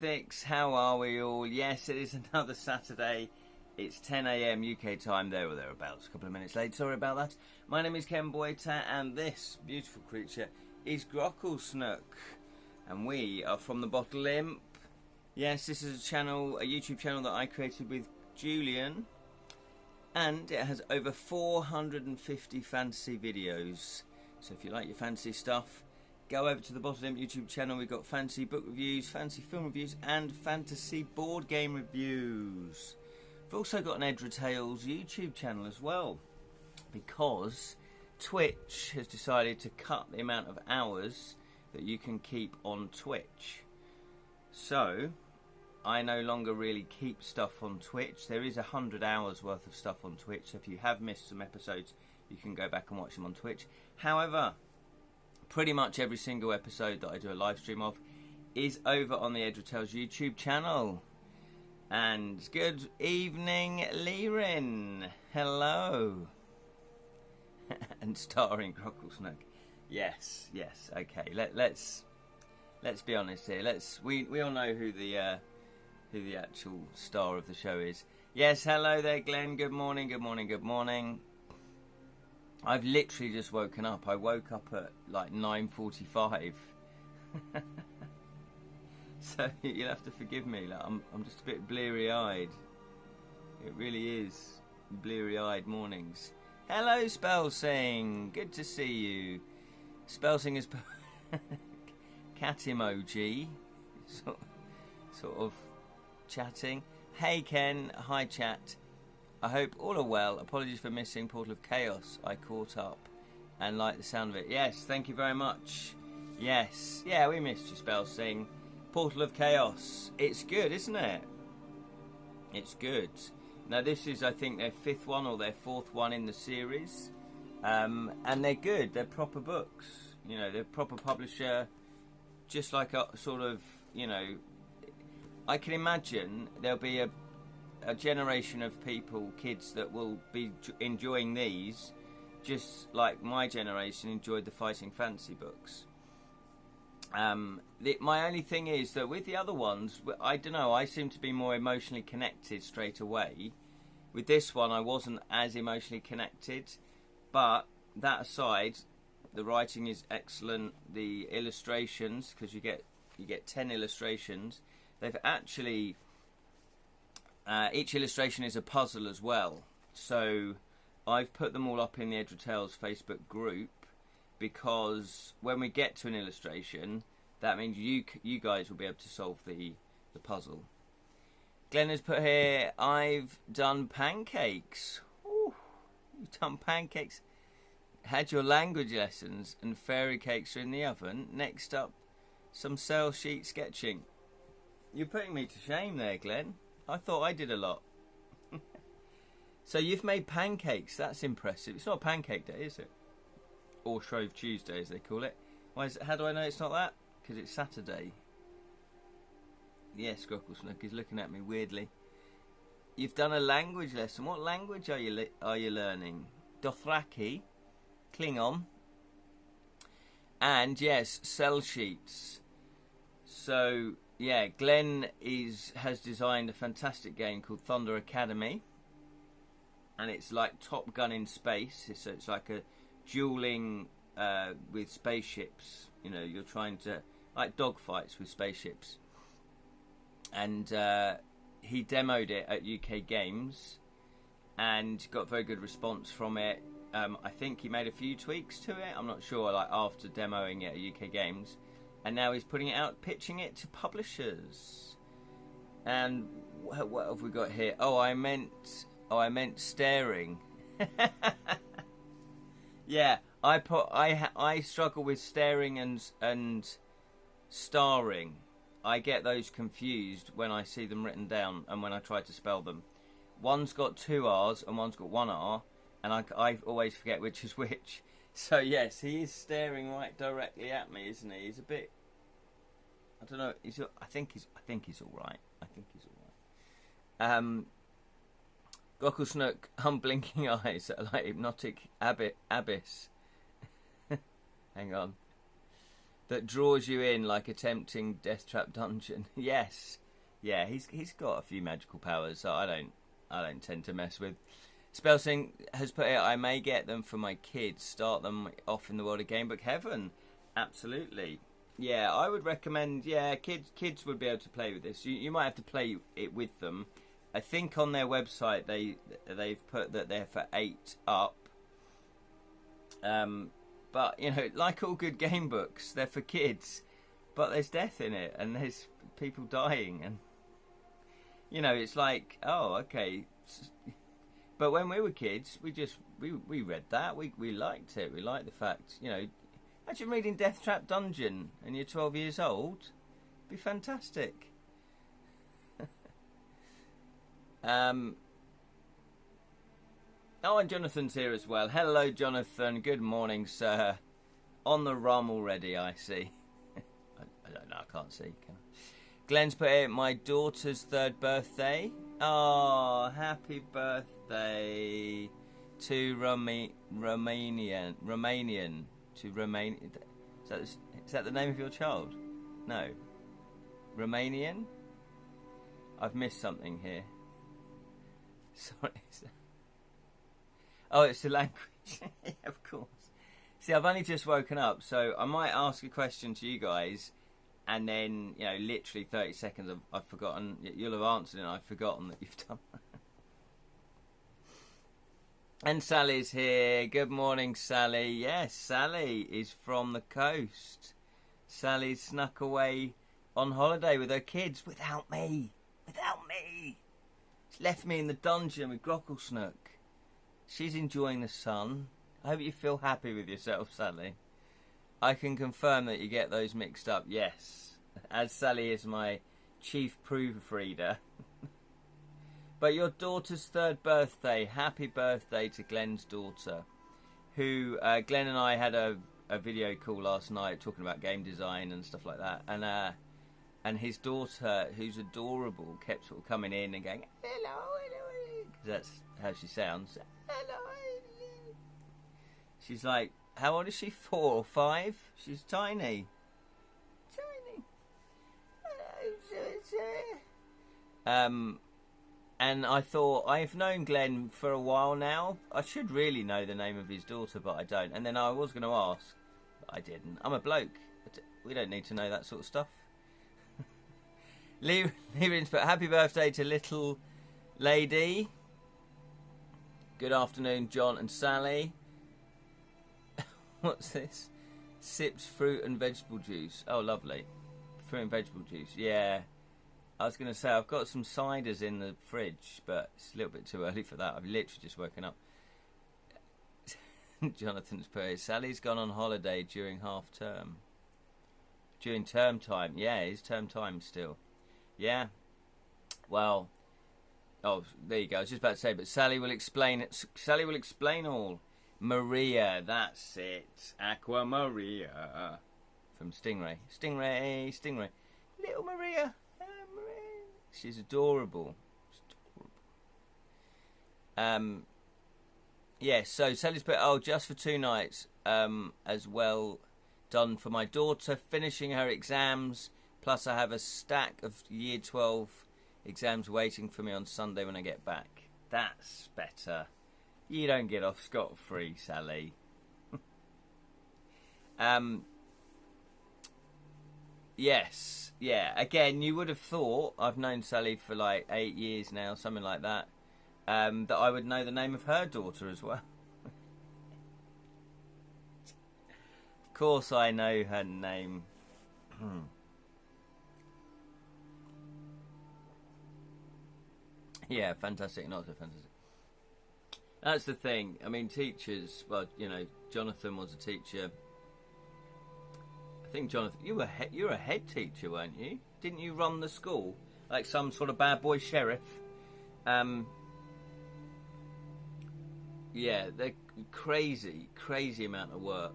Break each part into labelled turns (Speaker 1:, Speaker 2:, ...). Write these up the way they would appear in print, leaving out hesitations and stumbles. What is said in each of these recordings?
Speaker 1: Mythics, how are we all? Yes, it is another Saturday. It's 10 a.m. UK time, there or thereabouts, a couple of minutes late. Sorry about that. My name is Ken Boyta, and this beautiful creature is Loquacious. And we are from the Bottle Imp. Yes, this is a YouTube channel that I created with Julian. And it has over 450 fantasy videos. So if you like your fantasy stuff, go over to the Bottle Imp YouTube channel. We've got fantasy book reviews, fantasy film reviews, and fantasy board game reviews. We've also got an Edra Tales YouTube channel as well, because Twitch has decided to cut the amount of hours that you can keep on Twitch. So I no longer really keep stuff on Twitch. There is 100 hours worth of stuff on Twitch, so if you have missed some episodes, you can go back and watch them on Twitch. However, pretty much every single episode that I do a live stream of is over on the Edra Tales YouTube channel. And good evening, Lirin. Hello. And starring Loquacious. Yes. Okay. Let's be honest here. We all know who the actual star of the show is. Yes. Hello there, Glenn. Good morning. Good morning. I've literally just woken up. I woke up at like 9:45. So you'll have to forgive me. Like, I'm just a bit bleary-eyed. It really is bleary-eyed mornings. Hello, Spellsing. Good to see you. Spellsing is cat emoji. Sort of chatting. Hey, Ken. Hi, chat. I hope all are well. Apologies for missing Portal of Chaos. I caught up and like the sound of it. Yes, thank you very much. Yes. Yeah, we missed you, Spellsing. Portal of Chaos. It's good, isn't it? It's good. Now, this is, I think, their 5th one or their 4th one in the series. And they're good. They're proper books. You know, they're proper publisher. Just like a sort of, you know, I can imagine there'll be a generation of people, kids, that will be enjoying these just like my generation enjoyed the fighting fantasy books. My only thing is that with the other ones, I don't know, I seem to be more emotionally connected straight away. With this one, I wasn't as emotionally connected, but that aside, the writing is excellent. The illustrations, because you get 10 illustrations, they've actually each illustration is a puzzle as well. So I've put them all up in the Edra Tales Facebook group, because when we get to an illustration, that means you guys will be able to solve the puzzle. Glenn has put here, I've done pancakes. Ooh, you've done pancakes. Had your language lessons, and fairy cakes are in the oven. Next up, some cell sheet sketching. You're putting me to shame there, Glenn. I thought I did a lot. So you've made pancakes. That's impressive. It's not Pancake Day, is it? Or Shrove Tuesday, as they call it. Why is it? How do I know it's not that? Because it's Saturday. Yes, Loquacious is looking at me weirdly. You've done a language lesson. What language are you learning? Dothraki, Klingon, and yes, cell sheets. So yeah, Glenn has designed a fantastic game called Thunder Academy, and it's like Top Gun in space. So it's like a dueling with spaceships. You know, you're trying to, like, dogfights with spaceships. And he demoed it at UK Games and got very good response from it. I think he made a few tweaks to it. I'm not sure, like, after demoing it at UK Games. And now he's putting it out, pitching it to publishers. And what have we got here? Oh, I meant staring. Yeah, I struggle with staring and starring. I get those confused when I see them written down and when I try to spell them. One's got 2 R's and one's got 1 R, and I always forget which is which. So yes, he is staring right directly at me, isn't he? He's a bit, I don't know. I think he's all right. Loquacious, unblinking eyes are like hypnotic abyss. Hang on. that draws you in like a tempting death trap dungeon. Yes, yeah, he's got a few magical powers that I don't tend to mess with. Spelsing has put it, I may get them for my kids, start them off in the world of Gamebook Heaven. Absolutely. Yeah, I would recommend, yeah, kids would be able to play with this. You might have to play it with them. I think on their website they've put that they're for 8 up. But, you know, like all good game books, they're for kids. But there's death in it, and there's people dying, and, you know, it's like, oh, okay. But when we were kids, we read that. We liked it. We liked the fact, you know, imagine reading Death Trap Dungeon and you're 12 years old. It'd be fantastic. Oh, and Jonathan's here as well. Hello, Jonathan. Good morning, sir. On the rum already, I see. I don't know. I can't see. Can I? Glenn's put it, my daughter's 3rd birthday. Oh, happy birthday to Romanian. To Romania. Is that the name of your child? No. Romanian? I've missed something here. Sorry. Oh, it's the language. Yeah, of course. See, I've only just woken up, so I might ask a question to you guys, and then, you know, literally 30 seconds I've forgotten. You'll have answered and I've forgotten that you've done that. And Sally's here. Good morning, Sally. Yes, Sally is from the coast. Sally snuck away on holiday with her kids without me. Without me. She's left me in the dungeon with Grocklesnook. She's enjoying the sun. I hope you feel happy with yourself, Sally. I can confirm that you get those mixed up, yes. As Sally is my chief proofreader. But your daughter's 3rd birthday. Happy birthday to Glenn's daughter. Who, Glenn and I had a video call last night talking about game design and stuff like that. And his daughter, who's adorable, kept sort of coming in and going, hello, hello. Because that's how she sounds. Hello. She's like, how old is she? 4 or 5? She's tiny. Tiny. And I thought, I've known Glenn for a while now. I should really know the name of his daughter, but I don't. And then I was going to ask, but I didn't. I'm a bloke. We don't need to know that sort of stuff. Lee Rins, but happy birthday to little lady. Good afternoon, John and Sally. What's this? Sips fruit and vegetable juice. Oh, lovely. Fruit and vegetable juice. Yeah. I was going to say, I've got some ciders in the fridge, but it's a little bit too early for that. I've literally just woken up. Jonathan's put it, Sally's gone on holiday during half term. During term time. Yeah, it's term time still. Yeah. Well, oh, there you go. I was just about to say, but Sally will explain it. Sally will explain all. Maria, that's it. Aqua Maria. From Stingray. Stingray. Little Maria. Maria. She's adorable. Yeah, so Sally's put, oh, just for 2 nights, as well done for my daughter, finishing her exams, plus I have a stack of year 12 exams waiting for me on Sunday when I get back. That's better. You don't get off scot-free, Sally. Yes, yeah, again, you would have thought, I've known Sally for like 8 years now, something like that, that I would know the name of her daughter as well. Of course I know her name. Yeah, fantastic, not so fantastic. That's the thing. I mean, teachers, well, you know, Jonathan was a teacher. I think, Jonathan, you were a head teacher, weren't you? Didn't you run the school? Like some sort of bad boy sheriff? Yeah, they're crazy amount of work.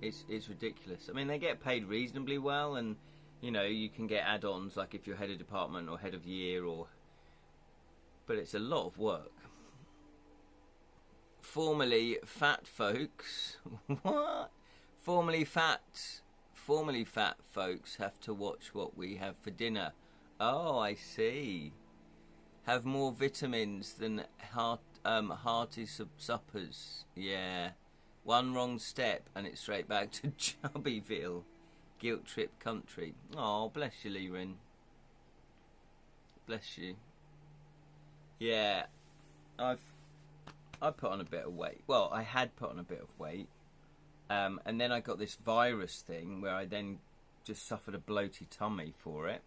Speaker 1: It's ridiculous. I mean, they get paid reasonably well, and, you know, you can get add-ons, like if you're head of department or head of year, or... But it's a lot of work. Formerly fat folks. What? Formerly fat formerly fat folks have to watch what we have for dinner. Oh, I see. Have more vitamins than hearty suppers. Yeah. One wrong step and it's straight back to Chubbyville. Guilt trip country. Oh, bless you, Lerin. Bless you. Yeah. I put on a bit of weight. Well, I had put on a bit of weight. And then I got this virus thing where I then just suffered a bloated tummy for it.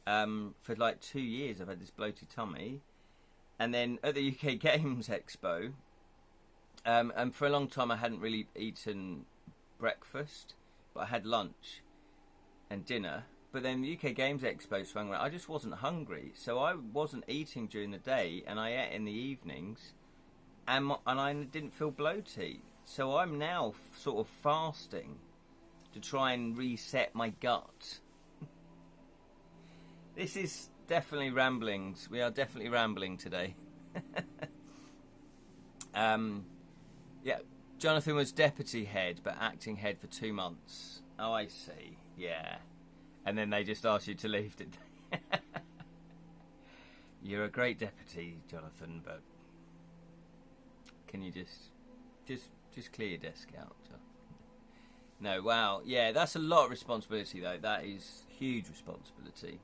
Speaker 1: For like 2 years I've had this bloated tummy. And then at the UK Games Expo, and for a long time I hadn't really eaten breakfast, but I had lunch and dinner. But then the UK Games Expo swung around. I just wasn't hungry, so I wasn't eating during the day, and I ate in the evenings, and I didn't feel bloated. So I'm now sort of fasting to try and reset my gut. This is definitely ramblings. We are definitely rambling today. Yeah, Jonathan was deputy head, but acting head for 2 months. Oh, I see. Yeah. And then they just asked you to leave, did they? You're a great deputy, Jonathan, but can you just clear your desk out? No, wow. Yeah, that's a lot of responsibility, though. That is huge responsibility.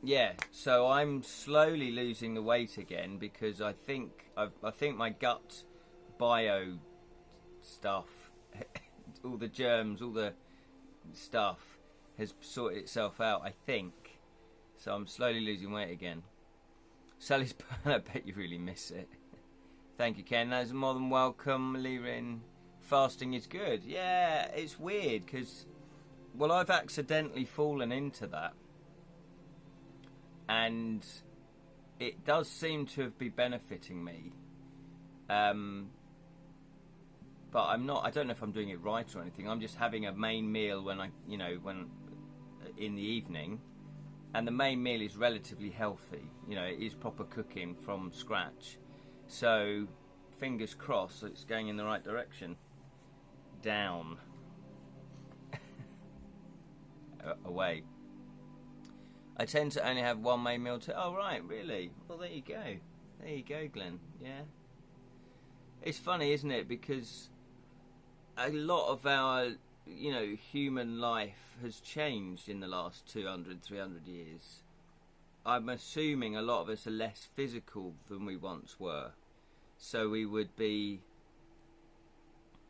Speaker 1: Yeah, so I'm slowly losing the weight again because I think my gut bio stuff, all the germs, all the stuff has sorted itself out, I think. So I'm slowly losing weight again. Sally's burn, I bet you really miss it. Thank you, Ken. That is more than welcome, Lirin. Fasting is good. Yeah, it's weird because, well, I've accidentally fallen into that. And it does seem to have been benefiting me. But I'm not, I don't know if I'm doing it right or anything. I'm just having a main meal when in the evening. And the main meal is relatively healthy. It is proper cooking from scratch. So, fingers crossed it's going in the right direction. Down. Away. I tend to only have one main meal oh, right, really? Well, there you go. There you go, Glenn. Yeah. It's funny, isn't it? Because a lot of our, human life has changed in the last 200, 300 years. I'm assuming a lot of us are less physical than we once were. So we would be,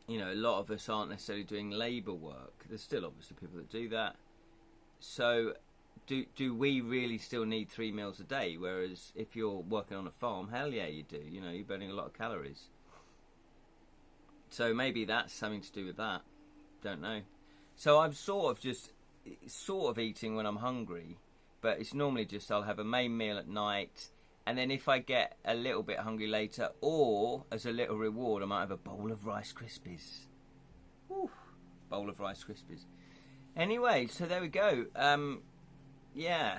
Speaker 1: a lot of us aren't necessarily doing labour work. There's still obviously people that do that. So do we really still need 3 meals a day? Whereas if you're working on a farm, hell yeah, you do. You're burning a lot of calories. So maybe that's something to do with that. Don't know. So I'm sort of eating when I'm hungry, but it's normally just I'll have a main meal at night, and then if I get a little bit hungry later, or as a little reward, I might have a bowl of Rice Krispies. Woo, bowl of Rice Krispies. Anyway, so there we go. Yeah,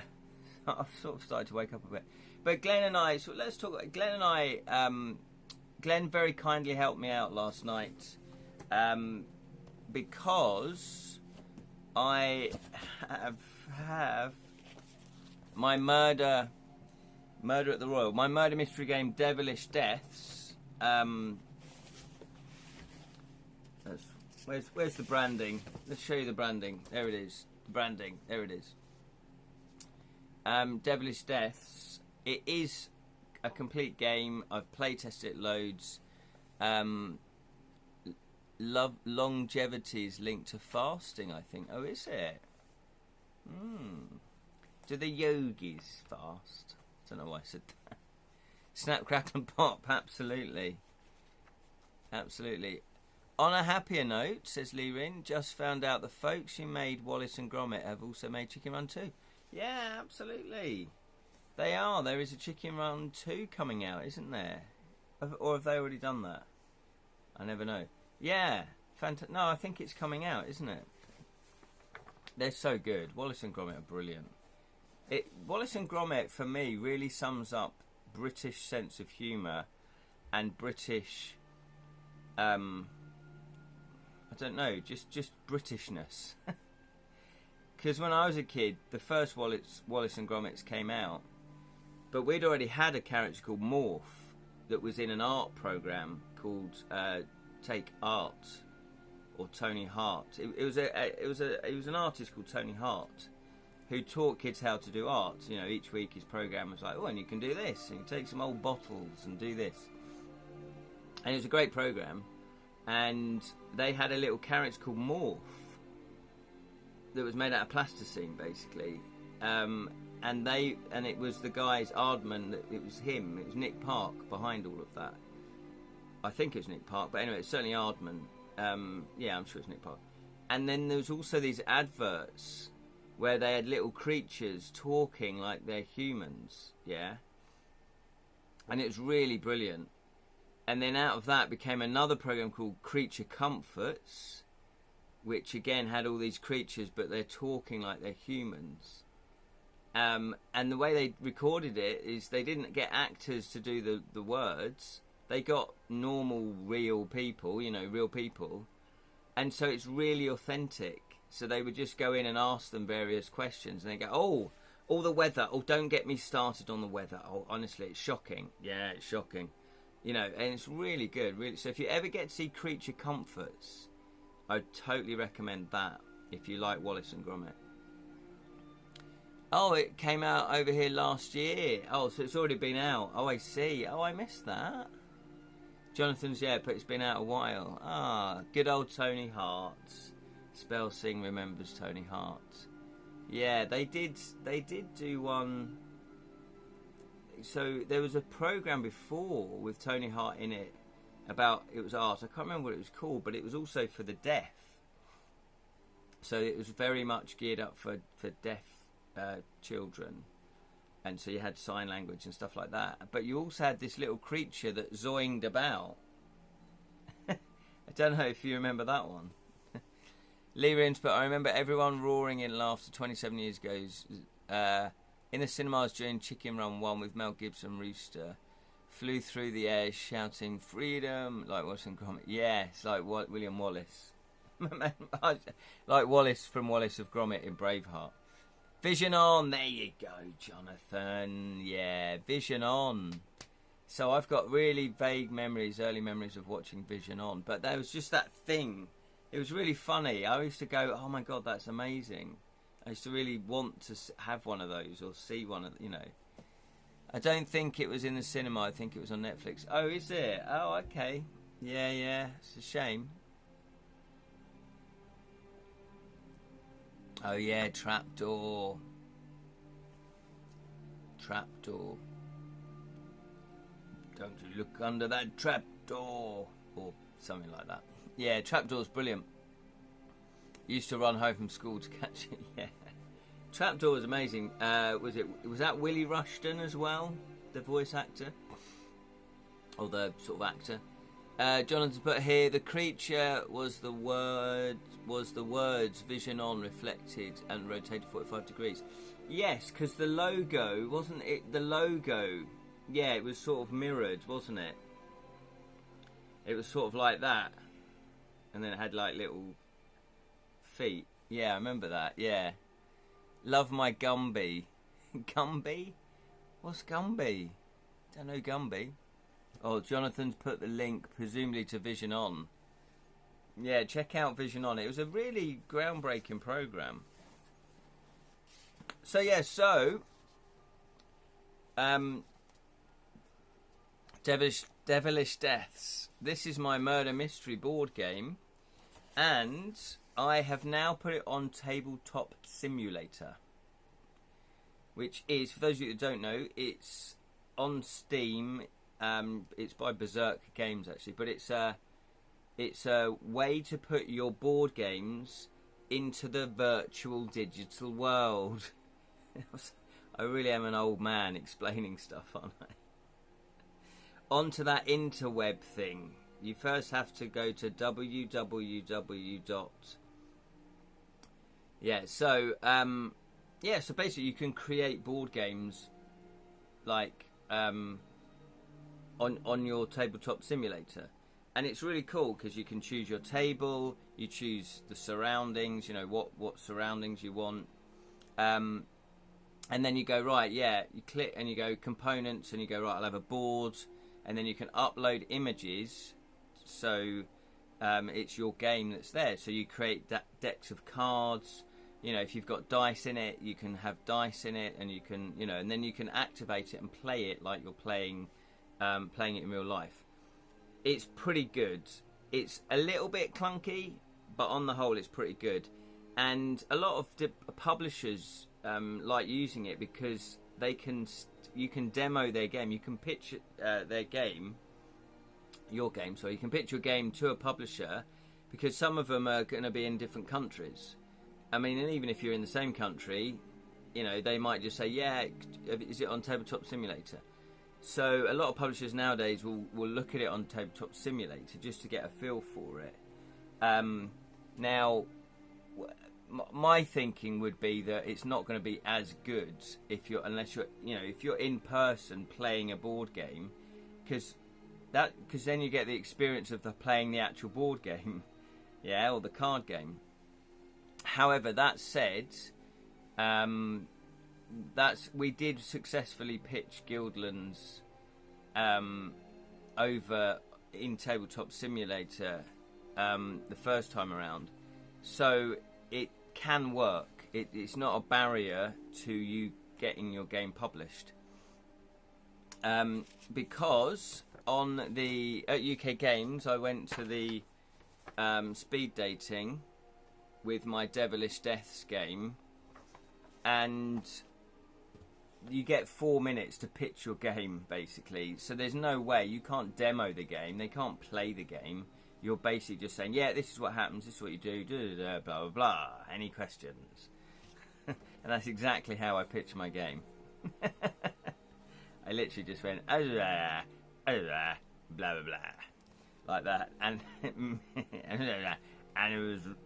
Speaker 1: I've sort of started to wake up a bit. But Glenn and I, so let's talk. Glenn and I, Glenn very kindly helped me out last night because I have my murder at the Royal, my murder mystery game, Devilish Deaths. Where's the branding? Let's show you the branding. There it is. The branding. There it is. Devilish Deaths. It is a complete game. I've play tested it loads. Longevity is linked to fasting, I think. Oh, is it? Do the yogis fast? I don't know why I said that. Snap, crackle and pop. Absolutely. Absolutely. On a happier note, says Lirin, just found out the folks who made Wallace and Gromit have also made Chicken Run 2. Yeah, absolutely. They are. There is a Chicken Run 2 coming out, isn't there? Or have they already done that? I never know. Yeah. No, I think it's coming out, isn't it? They're so good. Wallace and Gromit are brilliant. Wallace and Gromit, for me, really sums up British sense of humour and British don't know, just Britishness. Because when I was a kid, the first Wallace and Gromits came out, but we'd already had a character called Morph that was in an art program called Take Art, or Tony Hart. It was an artist called Tony Hart who taught kids how to do art. You know, each week his program was like, oh, and you can do this, and you take some old bottles and do this. And it was a great program, and they had a little character called Morph that was made out of plasticine, basically. And it was the guy's Aardman. It was him. It was Nick Park behind all of that. I think it was Nick Park, but anyway, it's certainly Aardman. Yeah, I'm sure it's Nick Park. And then there was also these adverts where they had little creatures talking like they're humans. Yeah, and it was really brilliant. And then out of that became another program called Creature Comforts, which again had all these creatures, but they're talking like they're humans. And the way they recorded it is they didn't get actors to do the words. They got normal, real people, you know, real people. And so it's really authentic. So they would just go in and ask them various questions. And they go, oh, all the weather. Oh, don't get me started on the weather. Oh, honestly, it's shocking. Yeah, it's shocking. You know, and it's really good. Really. So if you ever get to see Creature Comforts, I'd totally recommend that if you like Wallace and Gromit. Oh, it came out over here last year. Oh, so it's already been out. Oh, I see. Oh, I missed that. Jonathan's, yeah, but it's been out a while. Ah, good old Tony Hart. Spell Sing remembers Tony Hart. Yeah, they did do one. So there was a program before with Tony Hart in it about, it was art. I can't remember what it was called, but it was also for the deaf. So it was very much geared up for deaf children, and so you had sign language and stuff like that. But you also had this little creature that zoinged about. I don't know if you remember that one. Lee Rins, but I remember everyone roaring in laughter 27 years ago. In the cinemas during Chicken Run 1 with Mel Gibson Rooster. Flew through the air shouting freedom like Wallace and Gromit. Yes, like William Wallace. Like Wallace from Wallace of Gromit in Braveheart. Vision On, there you go, Jonathan. Yeah, Vision On. So I've got really vague memories, early memories of watching Vision On. But there was just that thing. It was really funny. I used to go, oh my God, that's amazing. I used to really want to have one of those or see one of, you know. I don't think it was in the cinema. I think it was on Netflix. Oh, is it? Oh, okay. Yeah. It's a shame. Oh, yeah, Trapdoor. Trapdoor. Don't you look under that trapdoor. Or something like that. Yeah, Trapdoor's brilliant. Used to run home from school to catch it, yeah. Trapdoor was amazing. Was that Willie Rushton as well? The voice actor? Or the sort of actor? Jonathan's put here, the creature was the words Vision On reflected and rotated 45 degrees. Yes, because the logo, wasn't it? The logo, yeah, it was sort of mirrored, wasn't it? It was sort of like that. And then it had like little feet. Yeah, I remember that, yeah. Love my Gumby. Gumby? What's Gumby? Don't know Gumby. Oh, Jonathan's put the link, presumably to Vision On. Yeah, check out Vision On. It was a really groundbreaking program. So, yeah, Devilish Deaths. This is my murder mystery board game. And I have now put it on Tabletop Simulator. Which is, for those of you that don't know, it's on Steam. It's by Berserk Games, actually. But it's a way to put your board games into the virtual digital world. I really am an old man explaining stuff, aren't I? Onto that interweb thing. You first have to go to www. So basically you can create board games like on your Tabletop Simulator. And it's really cool because you can choose your table, you choose the surroundings, you know, what surroundings you want. And then you go, right, yeah, you click and you go components and you go, right, I'll have a board. And then you can upload images. So it's your game that's there. So you create decks of cards. You know, if you've got dice in it, you can have dice in it, and you can, you know, and then you can activate it and play it like you're playing it in real life. It's pretty good. It's a little bit clunky, but on the whole, it's pretty good. And a lot of publishers like using it because you can demo their game. You can pitch their game, your game. So you can pitch your game to a publisher because some of them are going to be in different countries. I mean, and even if you're in the same country, you know, they might just say, yeah, is it on Tabletop Simulator? So a lot of publishers nowadays will look at it on Tabletop Simulator just to get a feel for it. Now, my thinking would be that it's not going to be as good unless you're in person playing a board game, because then you get the experience of playing the actual board game, yeah, or the card game. However, that said, we did successfully pitch Guildlands over in Tabletop Simulator the first time around, so it can work. It's not a barrier to you getting your game published, because at UK Games I went to the speed dating with my Devilish Deaths game, and you get 4 minutes to pitch your game, basically. So there's no way, you can't demo the game, they can't play the game. You're basically just saying, yeah, this is what happens, this is what you do, blah, blah, blah. Any questions? And that's exactly how I pitch my game. I literally just went, blah, blah, blah, blah, like that. And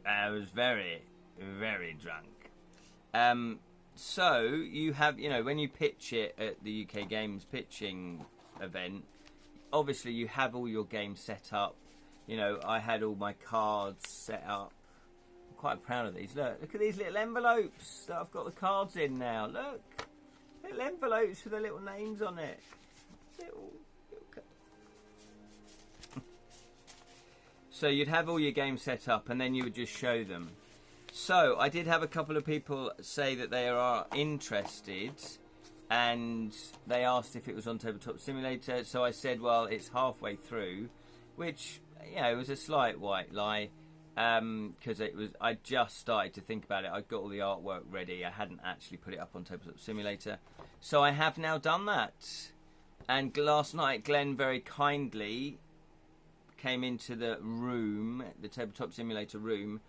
Speaker 1: I was very, very drunk. So you have, you know, when you pitch it at the UK Games pitching event, obviously you have all your games set up. You know, I had all my cards set up. I'm quite proud of these. Look at these little envelopes that I've got the cards in now. Look, little envelopes with the little names on it. So you'd have all your games set up and then you would just show them. So I did have a couple of people say that they are interested, and they asked if it was on Tabletop Simulator. So I said, well, it's halfway through, which, you know, it was a slight white lie, because I just started to think about it. I got all the artwork ready. I hadn't actually put it up on Tabletop Simulator. So I have now done that. And last night, Glenn very kindly came into the room, the Tabletop Simulator room,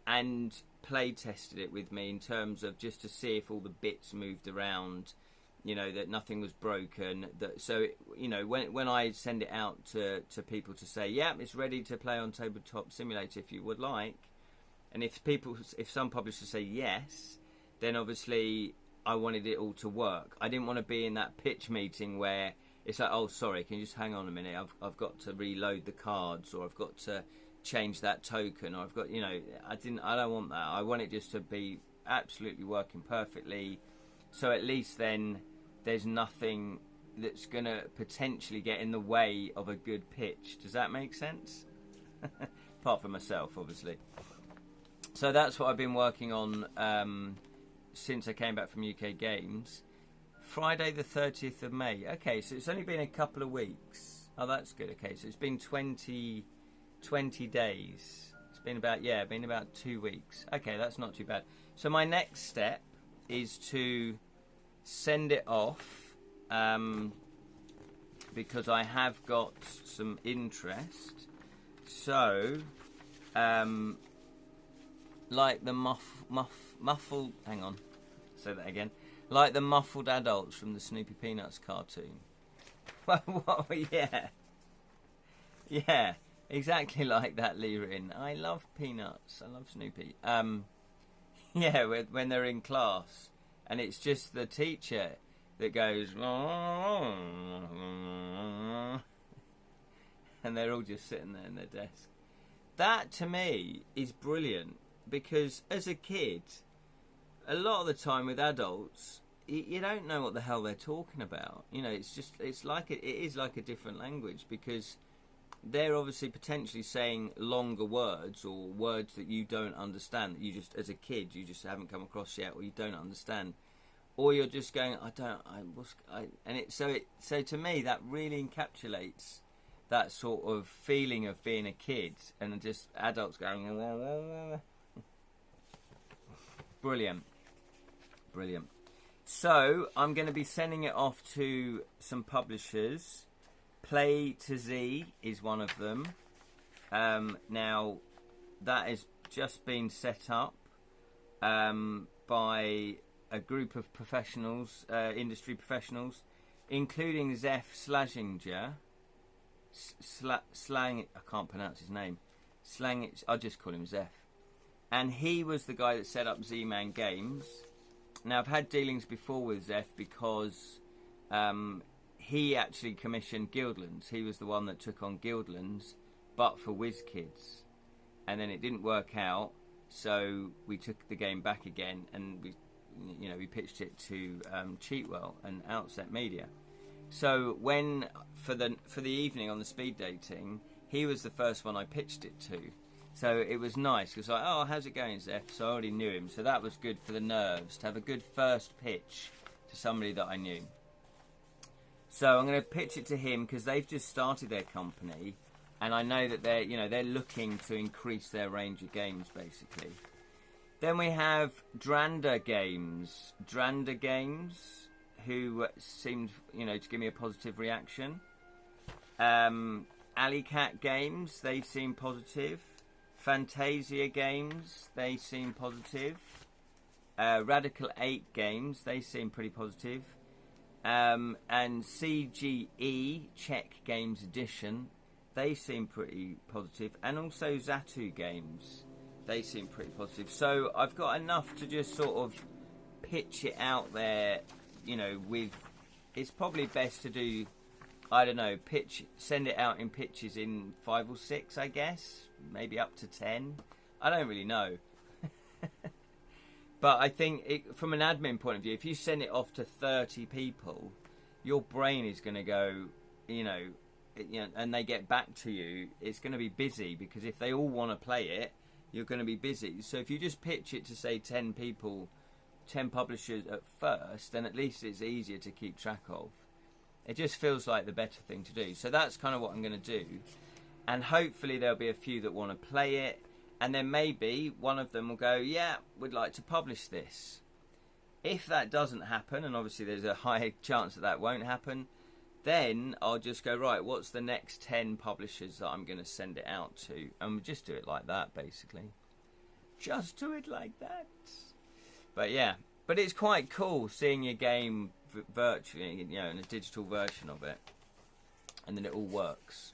Speaker 1: and play tested it with me in terms of just to see if all the bits moved around, you know, that nothing was broken. So you know, when I send it out to people to say, yeah, it's ready to play on Tabletop Simulator if you would like, and if some publishers say yes, then obviously I wanted it all to work. I didn't want to be in that pitch meeting where it's like, oh, sorry, can you just hang on a minute? I've got to reload the cards, or I've got to change that token, or I've got, you know, I don't want that. I want it just to be absolutely working perfectly. So at least then there's nothing that's going to potentially get in the way of a good pitch. Does that make sense? Apart from myself, obviously. So that's what I've been working on since I came back from UK Games. Friday the 30th of May. Okay, so it's only been a couple of weeks. Oh, that's good. Okay, so it's been 20 days. It's been about 2 weeks. Okay, that's not too bad. So my next step is to send it off, because I have got some interest. So, like the muffled. Hang on, say that again. Like the muffled adults from the Snoopy Peanuts cartoon. Well, yeah, exactly like that, Lee Rin. I love Peanuts. I love Snoopy. Yeah, when they're in class, and it's just the teacher that goes, and they're all just sitting there in their desk. That to me is brilliant, because as a kid, a lot of the time with adults, you don't know what the hell they're talking about. You know, it is like a different language, because they're obviously potentially saying longer words, or words that you don't understand, that you just, as a kid, you just haven't come across yet, or you don't understand, or you're just going, so to me that really encapsulates that sort of feeling of being a kid, and just adults going, brilliant. So I'm going to be sending it off to some publishers. Play to Z is one of them. Now, that has just been set up by a group of professionals, industry professionals, including Zeph Slaginger. I can't pronounce his name. I'll just call him Zeph. And he was the guy that set up Z-Man Games. Now, I've had dealings before with Zeph, because he actually commissioned Guildlands. He was the one that took on Guildlands, but for WizKids. And then it didn't work out, so we took the game back again, and we pitched it to Cheatwell and Outset Media. So when for the evening on the speed dating, he was the first one I pitched it to. So it was nice, because like, oh, how's it going, Zeph? So I already knew him, so that was good for the nerves, to have a good first pitch to somebody that I knew. So I'm going to pitch it to him, because they've just started their company, and I know that they're looking to increase their range of games, basically. Then we have Dranda Games, who seemed to give me a positive reaction. Alleycat Games, they seem positive. Fantasia Games, they seem positive. Radical 8 Games, they seem pretty positive. And CGE, Czech Games Edition, they seem pretty positive. And also Zatu Games, they seem pretty positive. So I've got enough to just sort of pitch it out there, it's probably best to do, I don't know, send it out in pitches in 5 or 6, I guess. Maybe up to 10. I don't really know. But I think from an admin point of view, if you send it off to 30 people, your brain is going to go, and they get back to you, it's going to be busy, because if they all want to play it, you're going to be busy. So if you just pitch it to, say, 10 people, 10 publishers at first, then at least it's easier to keep track of. It just feels like the better thing to do. So that's kind of what I'm going to do. And hopefully there'll be a few that want to play it. And then maybe one of them will go, yeah, we'd like to publish this. If that doesn't happen, and obviously there's a high chance that won't happen, then I'll just go, right, what's the next 10 publishers that I'm going to send it out to? And we'll just do it like that, basically. Just do it like that. But yeah, but it's quite cool seeing your game virtually, in a digital version of it. And then it all works.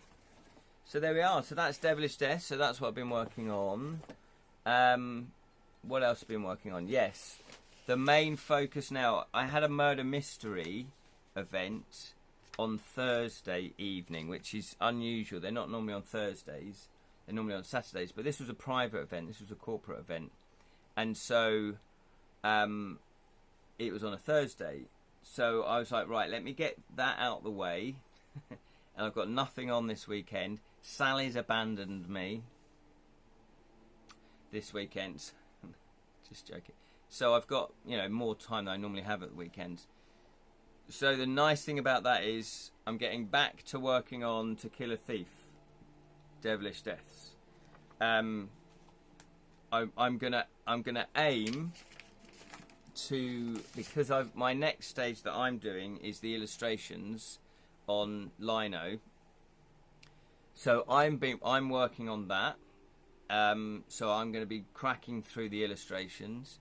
Speaker 1: So there we are. So that's Devilish Death. So that's what I've been working on. What else have I been working on? Yes. The main focus now. I had a murder mystery event on Thursday evening, which is unusual. They're not normally on Thursdays. They're normally on Saturdays. But this was a private event. This was a corporate event. And so it was on a Thursday. So I was like, right, let me get that out the way. And I've got nothing on this weekend. Sally's abandoned me this weekend. Just joking. So I've got, more time than I normally have at the weekends. So the nice thing about that is I'm getting back to working on To Kill a Thief, Devilish Deaths. I'm gonna aim to, because my next stage that I'm doing is the illustrations on Lino. So I'm working on that. So I'm going to be cracking through the illustrations.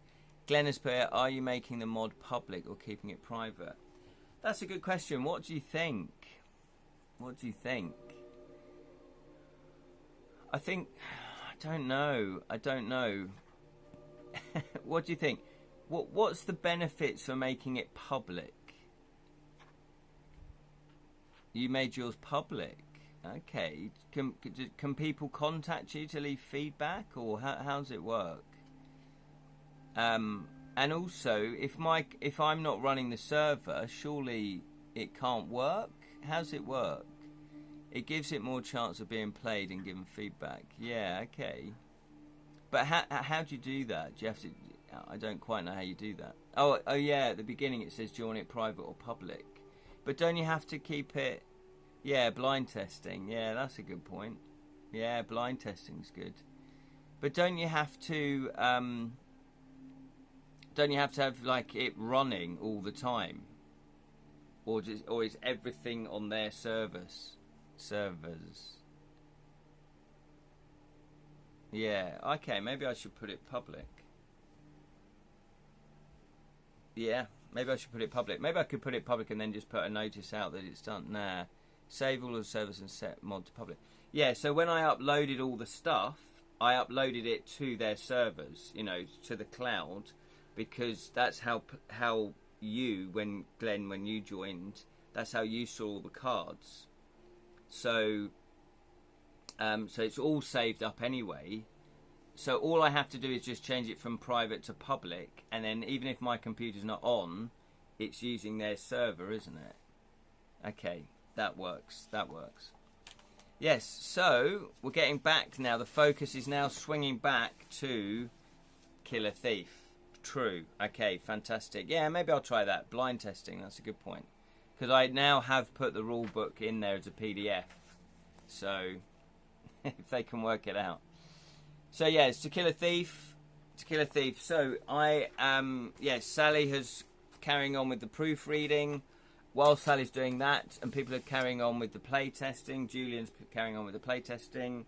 Speaker 1: Glenn has put, are you making the mod public or keeping it private? That's a good question. What do you think? What do you think? I don't know. What do you think? What's the benefits for making it public? You made yours public. Okay. Can people contact you to leave feedback, or how does it work? And also, if I'm not running the server, surely it can't work. How's it work? It gives it more chance of being played and given feedback. Yeah, okay. But how do you do that? Do you have to? I don't quite know how you do that. Oh yeah. At the beginning it says, do you want it private or public? But don't you have to keep it? Yeah, blind testing. Yeah, that's a good point. Yeah, blind testing's good. But don't you have to? Don't you have to have like it running all the time, or is everything on their servers? Yeah. Okay. Maybe I should put it public. Yeah. Maybe I should put it public. Maybe I could put it public and then just put a notice out that it's done. Nah. Save all of the servers and set mod to public. Yeah. So when I uploaded all the stuff, I uploaded it to their servers. You know, to the cloud. Because that's how you, when you joined, that's how you saw all the cards. So it's all saved up anyway. So all I have to do is just change it from private to public, and then even if my computer's not on, it's using their server, isn't it? Okay, that works. Yes, so we're getting back now. The focus is now swinging back to Killer Thief. True. Okay, fantastic. Yeah, maybe I'll try that. Blind testing, that's a good point. Because I now have put the rule book in there as a PDF. So, if they can work it out. So, yeah, it's To Kill a Thief. So, Sally has carrying on with the proofreading. While Sally's doing that, and people are carrying on with the play testing. Julian's carrying on with the play testing.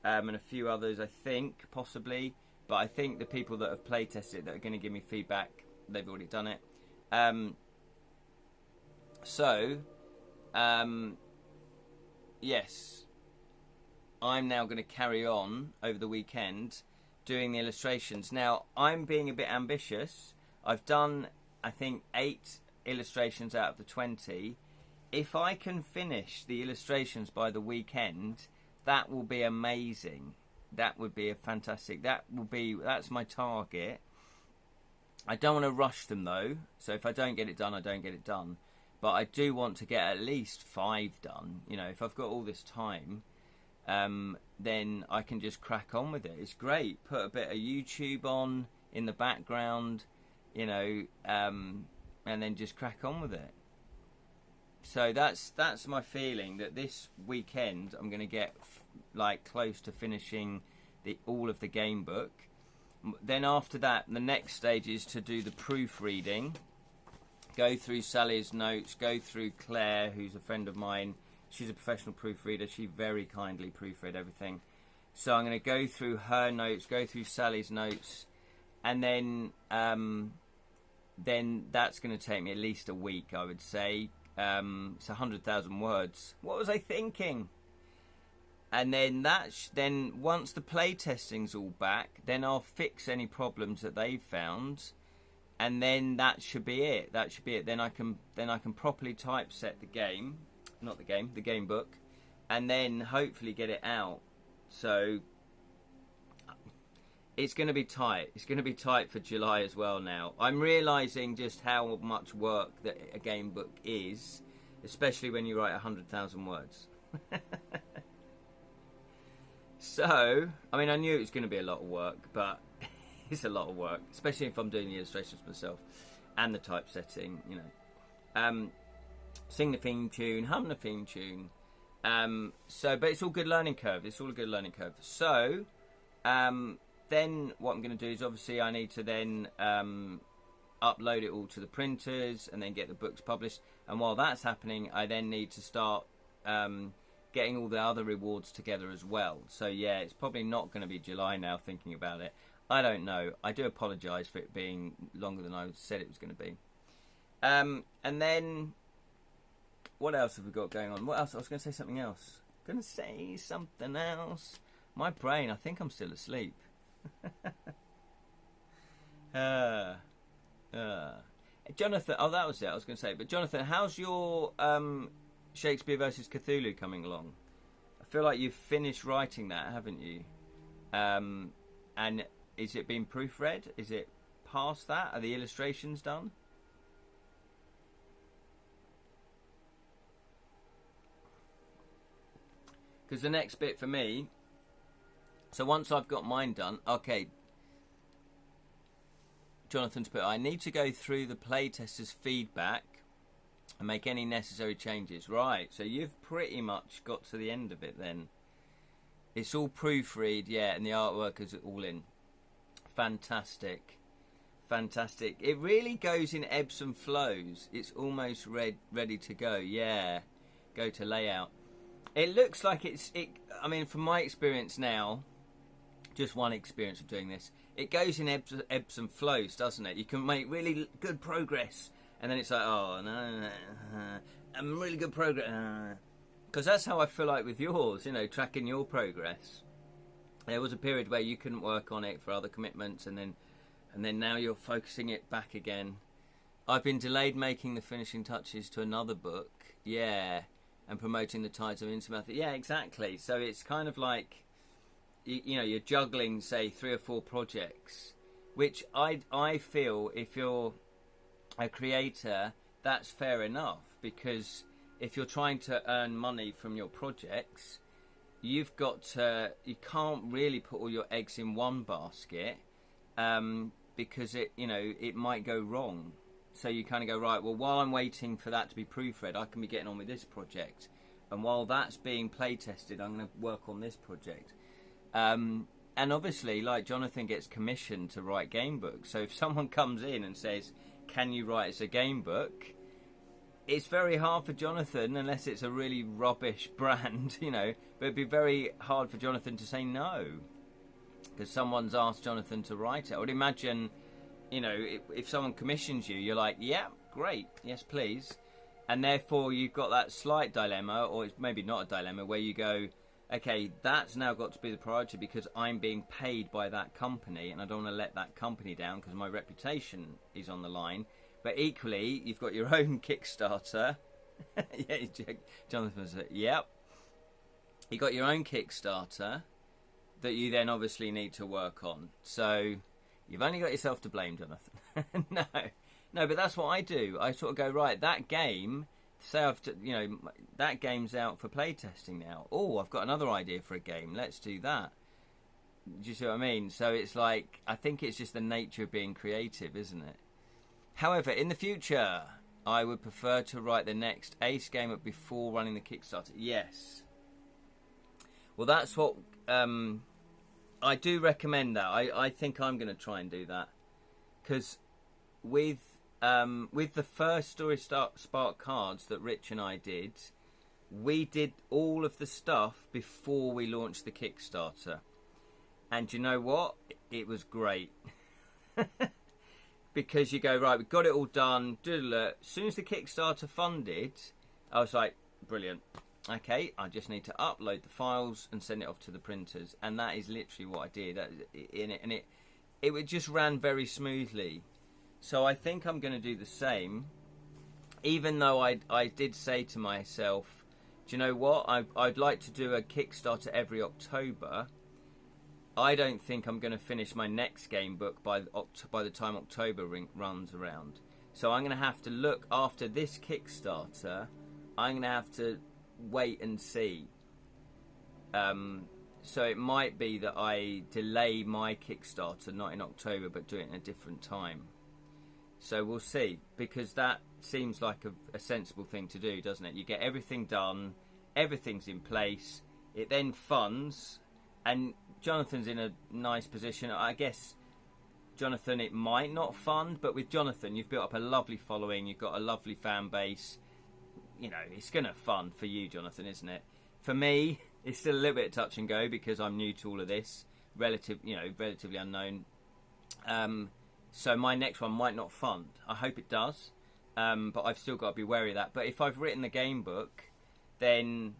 Speaker 1: And a few others, I think, possibly. But I think the people that have play tested it that are going to give me feedback, they've already done it. Yes, I'm now going to carry on over the weekend doing the illustrations. Now, I'm being a bit ambitious. I've done, I think, 8 illustrations out of the 20. If I can finish the illustrations by the weekend, that will be amazing. That would be a fantastic. That's my target. I don't want to rush them though. So if I don't get it done, I don't get it done. But I do want to get at least 5 done. You know, if I've got all this time, then I can just crack on with it. It's great. Put a bit of YouTube on in the background, you know, and then just crack on with it. So that's my feeling, that this weekend I'm going to get like close to finishing all of the game book. Then after that, the next stage is to do the proofreading, go through Sally's notes, go through Claire, who's a friend of mine. She's a professional proofreader. She very kindly proofread everything. So I'm going to go through her notes, go through Sally's notes, and then that's going to take me at least a week, I would say. It's 100,000 words. What was I thinking? And then then once the play testing's all back, then I'll fix any problems that they've found, and then that should be it. Then I can properly typeset the game book, and then hopefully get it out. So it's going to be tight. It's going to be tight for July as well now. I'm realising just how much work that a game book is, especially when you write 100,000 words. So, I mean, I knew it was going to be a lot of work, but it's a lot of work, especially if I'm doing the illustrations myself and the typesetting, you know. Sing the theme tune, hum the theme tune. But it's all good learning curve. So, then what I'm going to do is obviously I need to then upload it all to the printers and then get the books published. And while that's happening, I then need to start getting all the other rewards together as well. So yeah, it's probably not going to be July now, thinking about it. I don't know. I do apologise for it being longer than I said it was going to be. And then, what else have we got going on? What else? I was going to say something else. My brain, I think I'm still asleep. Jonathan, oh, that was it I was going to say. But Jonathan, how's your Shakespeare versus Cthulhu coming along? feel like you've finished writing that, haven't you? And is it been proofread? Is it past that? Are the illustrations done? Because the next bit for me, so once I've got mine done, okay, Jonathan's put, I need to go through the playtesters' feedback and make any necessary changes. Right, so you've pretty much got to the end of it then. It's all proofread, yeah, and the artwork is all in. Fantastic. Fantastic. It really goes in ebbs and flows. It's almost ready to go, yeah. Go to layout. It looks like I mean, from my experience now, just one experience of doing this, it goes in ebbs and flows, doesn't it? You can make really good progress, and then it's like, oh, no, I'm really good progress. Because that's how I feel like with yours, you know, tracking your progress. There was a period where you couldn't work on it for other commitments, and then now you're focusing it back again. I've been delayed making the finishing touches to another book, yeah, and promoting the Tides of Intimacy. Yeah, exactly. So it's kind of like, you know, you're juggling, say, 3 or 4 projects, which I feel if you're a creator, that's fair enough, because if you're trying to earn money from your projects, you can't really put all your eggs in one basket, because it might go wrong. So you kind of go, right, well, while I'm waiting for that to be proofread, I can be getting on with this project. And while that's being play tested, I'm going to work on this project. And obviously, like, Jonathan gets commissioned to write game books. So if someone comes in and says, can you write us a game book? It's very hard for Jonathan, unless it's a really rubbish brand, you know. But it'd be very hard for Jonathan to say no, because someone's asked Jonathan to write it. I would imagine, you know, if someone commissions you, you're like, yeah, great, yes, please. And therefore, you've got that slight dilemma, or it's maybe not a dilemma, where you go, okay, that's now got to be the priority because I'm being paid by that company, and I don't want to let that company down because my reputation is on the line. But equally, you've got your own Kickstarter. Yeah, Jonathan said, yep. You've got your own Kickstarter that you then obviously need to work on. So you've only got yourself to blame, Jonathan. No, but that's what I do. I sort of go, right, that game, say that game's out for playtesting now. Oh, I've got another idea for a game. Let's do that. Do you see what I mean? So it's like, I think it's just the nature of being creative, isn't it? However, in the future, I would prefer to write the next Ace game up before running the Kickstarter. Yes. Well, that's what I do recommend that. I think I'm going to try and do that, because with the first Story Spark cards that Rich and I did, we did all of the stuff before we launched the Kickstarter, and you know what? It was great. Because you go, right, we've got it all done. As soon as the Kickstarter funded, I was like, brilliant. Okay, I just need to upload the files and send it off to the printers. And that is literally what I did. And it just ran very smoothly. So I think I'm going to do the same. Even though I did say to myself, do you know what? I'd like to do a Kickstarter every October. I don't think I'm going to finish my next game book by the time October runs around. So I'm going to have to look after this Kickstarter. I'm going to have to wait and see. So it might be that I delay my Kickstarter, not in October, but do it in a different time. So we'll see, because that seems like a sensible thing to do, doesn't it? You get everything done, everything's in place, it then funds, and Jonathan's in a nice position. I guess, Jonathan, it might not fund, but with Jonathan, you've built up a lovely following, you've got a lovely fan base. You know, it's going to fund for you, Jonathan, isn't it? For me, it's still a little bit touch and go because I'm new to all of this, relatively unknown. So my next one might not fund. I hope it does, but I've still got to be wary of that. But if I've written the game book, then,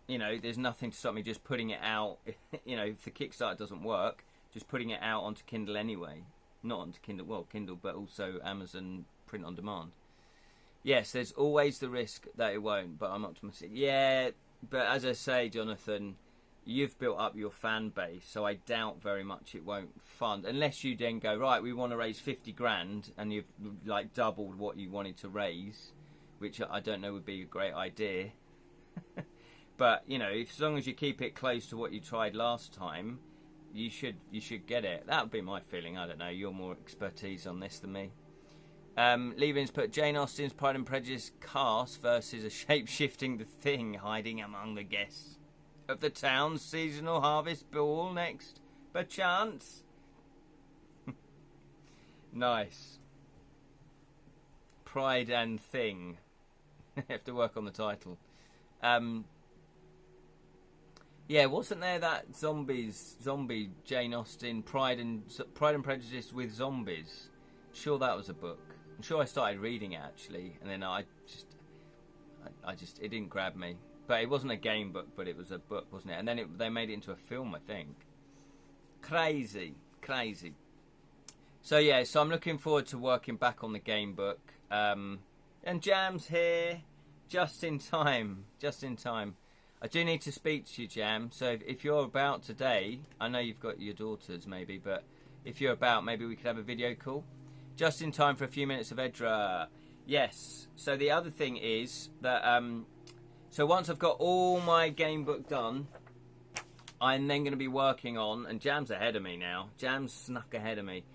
Speaker 1: you know, there's nothing to stop me just putting it out. You know, if the Kickstarter doesn't work, just putting it out onto Kindle anyway. Not onto Kindle, well, Kindle, but also Amazon print on demand. Yes, there's always the risk that it won't, but I'm optimistic. Yeah, But as I say, Jonathan, you've built up your fan base, so I doubt very much it won't fund, unless you then go, right, we want to raise 50 grand, and you've like doubled what you wanted to raise, which I don't know would be a great idea. But you know, as long as you keep it close to what you tried last time, you should get it. That would be my feeling. I don't know. You're more expertise on this than me. Leavings put Jane Austen's Pride and Prejudice cast versus a shape-shifting the thing hiding among the guests of the town's seasonal harvest ball next, perchance. Nice. Pride and Thing. Have to work on the title. Yeah, wasn't there that zombie Jane Austen Pride and Prejudice with zombies? Sure, that was a book. I'm sure I started reading it actually, and then I just it didn't grab me. But it wasn't a game book, but it was a book, wasn't it? And then they made it into a film, I think. Crazy. So yeah, so I'm looking forward to working back on the game book. And Jam's here, just in time. I do need to speak to you, Jam. So if you're about today, I know you've got your daughters maybe, but if you're about, maybe we could have a video call. Just in time for a few minutes of Edra. Yes. So the other thing is that, so once I've got all my game book done, I'm then going to be working on, and Jam's ahead of me now. Jam's snuck ahead of me.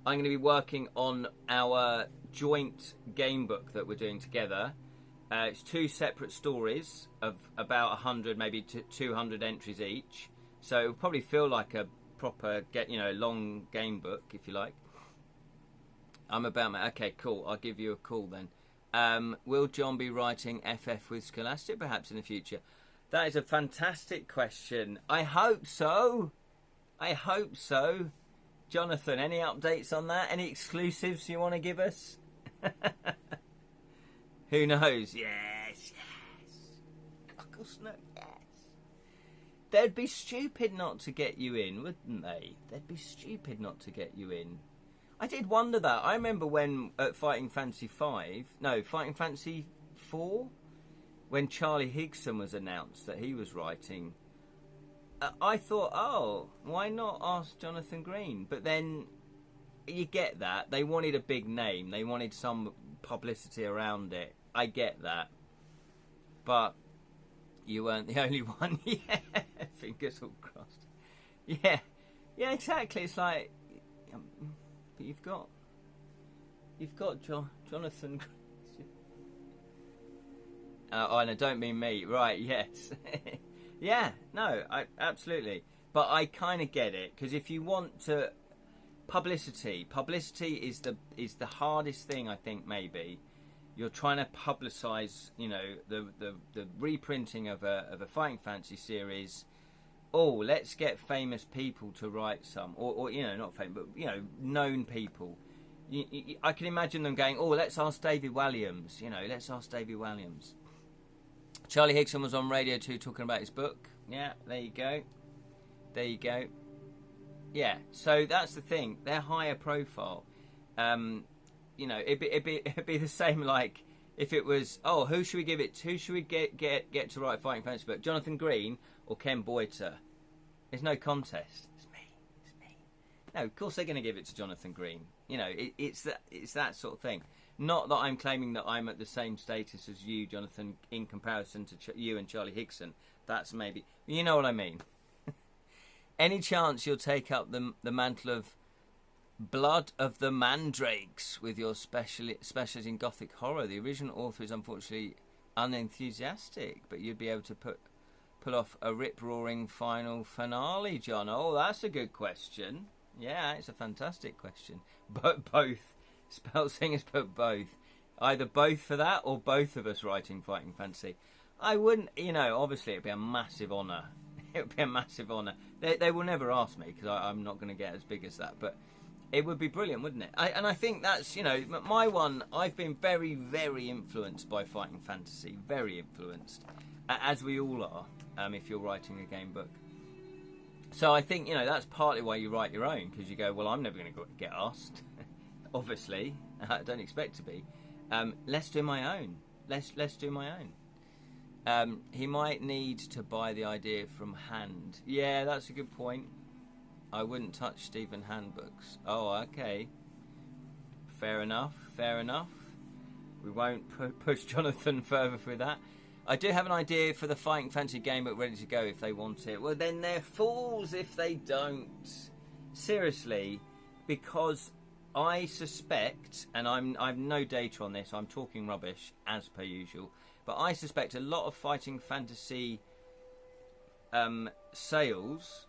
Speaker 1: I'm going to be working on our joint game book that we're doing together. It's 2 separate stories of about 100, maybe 200 entries each. So it'll probably feel like a proper, long game book, if you like. I'm about, okay, cool. I'll give you a call then. Will John be writing FF with Scholastic perhaps in the future? That is a fantastic question. I hope so. Jonathan, any updates on that? Any exclusives you want to give us? Who knows? Yes. Yes. They'd be stupid not to get you in, wouldn't they? They'd be stupid not to get you in. I did wonder that. I remember when at Fighting Fantasy 4, when Charlie Higson was announced that he was writing, I thought, oh, why not ask Jonathan Green? But then you get that. They wanted a big name. They wanted some publicity around it. I get that. But you weren't the only one. Yeah, fingers all crossed. Yeah, exactly. It's like, but you've got Jonathan. I don't mean me. Right? Yes. Yeah. No. Absolutely. But I kind of get it, because if you want to publicity is the hardest thing, I think. Maybe you're trying to publicise, the reprinting of a Fighting Fantasy series. Oh, let's get famous people to write some, or not famous, but known people. I can imagine them going, oh, let's ask David Walliams. Charlie Higson was on Radio 2 talking about his book. Yeah, there you go. Yeah, so that's the thing. They're higher profile. It'd be the same like if it was, oh, who should we give it to? Who should we get to write a Fighting Fantasy book? Jonathan Green or Ken Boyter? There's no contest. It's me. No, of course they're going to give it to Jonathan Green. It's that sort of thing. Not that I'm claiming that I'm at the same status as you, Jonathan, in comparison to you and Charlie Higson. That's maybe, you know what I mean. Any chance you'll take up the mantle of Blood of the Mandrakes with your speciality in Gothic horror? The original author is unfortunately unenthusiastic, but you'd be able to pull off a rip-roaring final finale, John. Oh, that's a good question. Yeah, it's a fantastic question. But both. Spellsingers put both. Either both for that or both of us writing Fighting Fantasy. I wouldn't, obviously it'd be a massive honour. It would be a massive honour. They will never ask me because I'm not going to get as big as that. But it would be brilliant, wouldn't it? And I think that's, my one, I've been very, very influenced by Fighting Fantasy. Very influenced. As we all are, if you're writing a game book. So I think, that's partly why you write your own. Because you go, well, I'm never going to get asked. Obviously. I don't expect to be. Let's do my own. Let's do my own. He might need to buy the idea from hand. Yeah, that's a good point. I wouldn't touch Stephen Hand books. Oh, okay. Fair enough, fair enough. We won't push Jonathan further through that. I do have an idea for the Fighting Fantasy game book ready to go if they want it. Well, then they're fools if they don't. Seriously, because I suspect, and I've no data on this, I'm talking rubbish as per usual, but I suspect a lot of Fighting Fantasy sales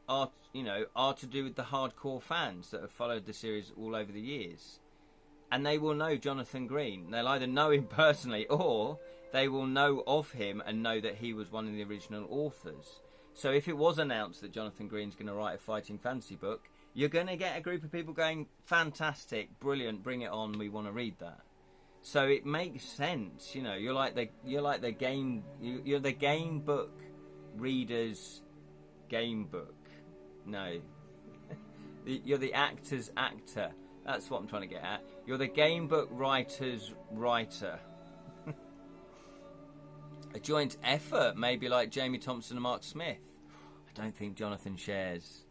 Speaker 1: are to do with the hardcore fans that have followed the series all over the years. And they will know Jonathan Green. They'll either know him personally or they will know of him and know that he was one of the original authors. So if it was announced that Jonathan Green's going to write a Fighting Fantasy book, you're going to get a group of people going, fantastic, brilliant, bring it on, we want to read that. So it makes sense, you're the game book reader's game book. No. You're the actor's actor. That's what I'm trying to get at. You're the game book writer's writer. A joint effort, maybe like Jamie Thompson and Mark Smith. I don't think Jonathan shares.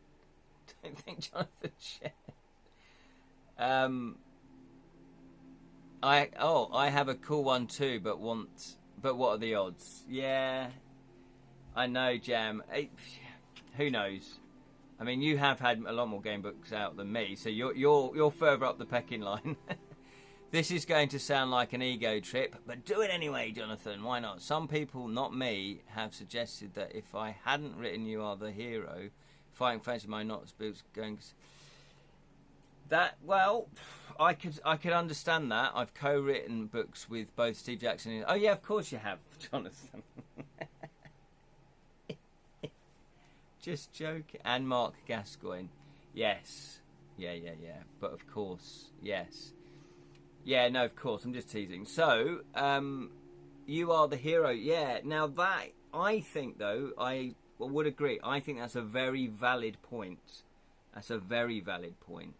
Speaker 1: I have a cool one too, but what are the odds? Yeah, I know, Jam. Who knows? I mean, you have had a lot more game books out than me, so you're further up the pecking line. This is going to sound like an ego trip, but do it anyway, Jonathan. Why not? Some people, not me, have suggested that if I hadn't written You Are the Hero, Fighting Fantasy might not be going. That, well, I could understand that. I've co-written books with both Steve Jackson and... Oh yeah, of course you have, Jonathan. Just joking. And Mark Gascoigne. Yes. Yeah. But of course, yes. Yeah, no, of course. I'm just teasing. So, You Are the Hero. Yeah. Now that, I think, though, I would agree. I think that's a very valid point. That's a very valid point.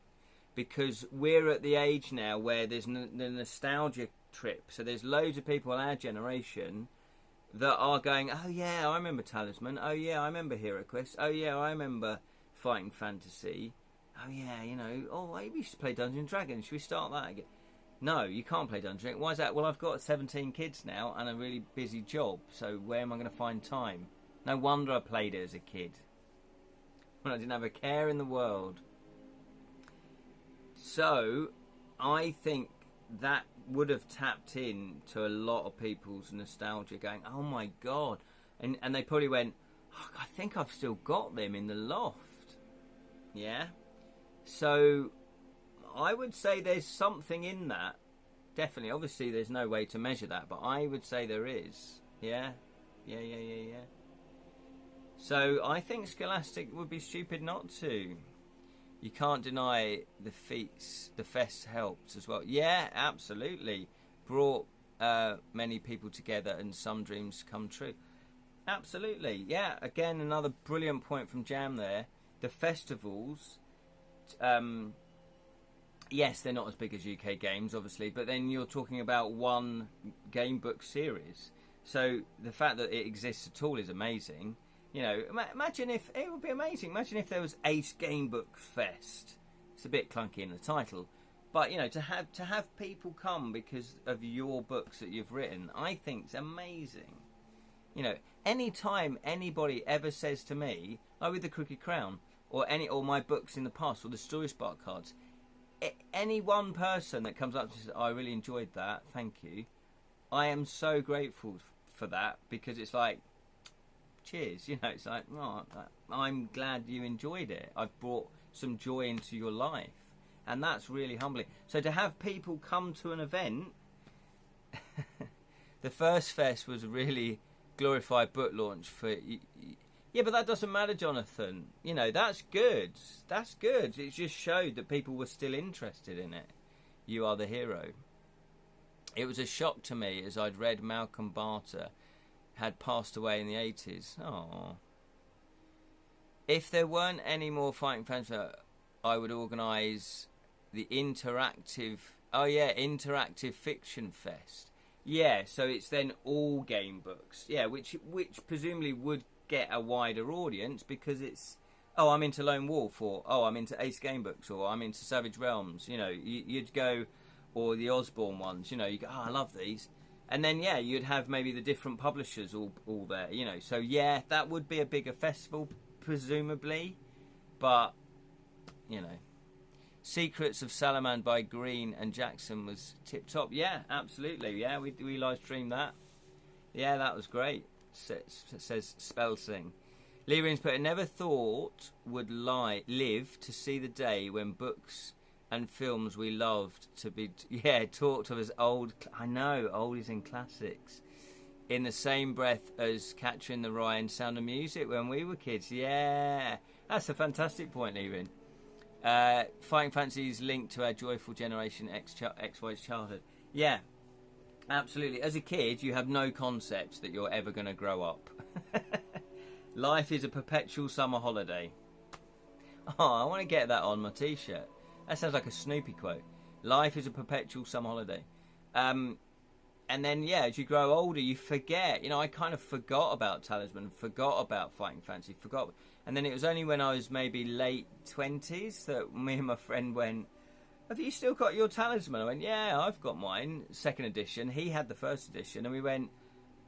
Speaker 1: Because we're at the age now where there's the nostalgia trip. So there's loads of people in our generation that are going, oh yeah, I remember Talisman. Oh yeah, I remember Hero Quest. Oh yeah, I remember Fighting Fantasy. Oh yeah, we used to play Dungeons and Dragons. Should we start that again? No, you can't play Dungeons and Dragons. Why is that? Well, I've got 17 kids now and a really busy job. So where am I going to find time? No wonder I played it as a kid. When I didn't have a care in the world. So, I think that would have tapped into a lot of people's nostalgia going, oh my god. And they probably went, oh, I think I've still got them in the loft. Yeah? So, I would say there's something in that. Definitely. Obviously, there's no way to measure that, but I would say there is. Yeah? Yeah. So, I think Scholastic would be stupid not to. You can't deny the feats, the fest helped as well. Yeah, absolutely. Brought many people together and some dreams come true. Absolutely. Yeah, again, another brilliant point from Jam there. The festivals, yes, they're not as big as UK Games, obviously, but then you're talking about one game book series. So the fact that it exists at all is amazing. Imagine if it would be amazing. Imagine if there was Ace Game Book Fest. It's a bit clunky in the title, but to have people come because of your books that you've written, I think is amazing. Any time anybody ever says to me, "Oh, with the Crooked Crown," or my books in the past, or the Story Spark cards, any one person that comes up and says, "I really enjoyed that, thank you," I am so grateful for that, because it's like, cheers, it's like, oh, I'm glad you enjoyed it. I've brought some joy into your life, and that's really humbling. So to have people come to an event, the first fest was a really glorified book launch for, yeah, but that doesn't matter, Jonathan. That's good. That's good. It just showed that people were still interested in it. You Are the Hero. It was a shock to me as I'd read Malcolm Barter had passed away in the 80s. Oh. If there weren't any more Fighting Fantasy, I would organise the interactive... Oh, yeah, Interactive Fiction Fest. Yeah, so it's then all game books. Yeah, which presumably would get a wider audience because it's, oh, I'm into Lone Wolf, or oh, I'm into Ace Game Books, or I'm into Savage Realms. You know, you'd go, or the Osborne ones. You know, you go, oh, I love these, and then yeah, you'd have maybe the different publishers all there. You know, so yeah, that would be a bigger festival presumably, but you know. Secrets of Salaman by Green and Jackson was tip top. Yeah, absolutely. Yeah, we live streamed that. Yeah, that was great. Says Spell Sing. Lee Rins put, I never thought would live to see the day when books and films we loved to be talked of as old. I know, old is in classics. In the same breath as Catcher in the Rye and Sound of Music when we were kids. Yeah, that's a fantastic point, Lee Rin. Fighting Fancy's linked to our joyful Generation XY's childhood. Yeah, absolutely. As a kid, you have no concept that you're ever going to grow up. Life is a perpetual summer holiday. Oh, I want to get that on my t-shirt. That sounds like a Snoopy quote. Life is a perpetual summer holiday. And then, yeah, as you grow older, you forget. You know, I kind of forgot about Talisman, forgot about Fighting Fancy, forgot. And then it was only when I was maybe late 20s that me and my friend went, have you still got your Talisman? I went, yeah, I've got mine, second edition. He had the first edition. And we went,